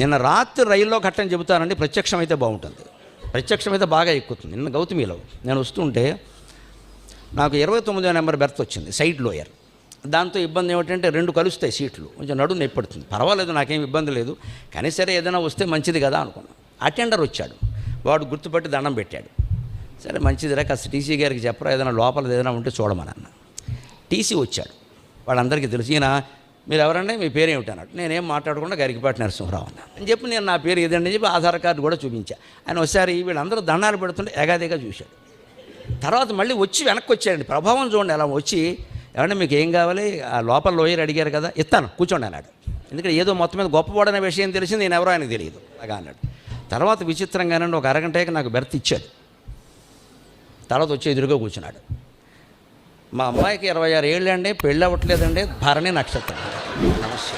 నిన్న రాత్రి రైల్లో కట్టని చెబుతానండి, ప్రత్యక్షం అయితే బాగుంటుంది, ప్రత్యక్షం అయితే బాగా ఎక్కుతుంది. నిన్న గౌతమిలో నేను వస్తుంటే నాకు 29వ నెంబర్ బెర్త్ వచ్చింది, సైడ్ లోయర్. దాంతో ఇబ్బంది ఏమిటంటే 2 కలుస్తాయి సీట్లు, కొంచెం నడుము నొప్పి పడుతుంది. పర్వాలేదు, నాకేం ఇబ్బంది లేదు, కానీ సరే ఏదైనా వస్తే మంచిది కదా అనుకున్నాను. అటెండర్ వచ్చాడు, వాడు గుర్తుపట్టి దండం పెట్టాడు. సరే మంచిదిరా, కాస్త టీసీ గారికి చెప్పరా, ఏదైనా లోపల ఏదైనా ఉంటే చూడమని అన్న. టీసీ వచ్చాడు, వాళ్ళందరికీ తెలుసు. ఈయన మీరు ఎవరంటే మీ పేరు ఏమిటి అన్నాడు. నేనేం మాట్లాడకుండా గరికిపాటి నరసింహరావు అన్నాను అని చెప్పి నేను నా పేరు ఏదండి చెప్పి ఆధార్ కార్డు కూడా చూపించా. ఆయన ఒకసారి వీళ్ళందరూ దండాలు పెడుతుంటే ఎగాదిగా చూశాడు. తర్వాత మళ్ళీ వచ్చి వెనక్కి వచ్చాడండి, ప్రభావం చూడండి అలా వచ్చి, ఏమంటే మీకు ఏం కావాలి, ఆ లోపల లోయర్ అడిగారు కదా, ఇస్తాను కూర్చోండి అన్నాడు. ఎందుకంటే ఏదో మొత్తం మీద గొప్పవాడనే విషయం తెలిసింది, నేను ఎవరో ఆయనకు తెలియదు అలాగా అన్నాడు. తర్వాత విచిత్రంగానండి ఒక అరగంటకి నాకు బెర్త్ ఇచ్చాడు. తర్వాత వచ్చి ఎదురుగా కూర్చున్నాడు. మా అమ్మాయికి 26 ఏళ్ళు అండి, పెళ్ళి అవ్వట్లేదండి, భరణి నక్షత్రం. నమస్తే.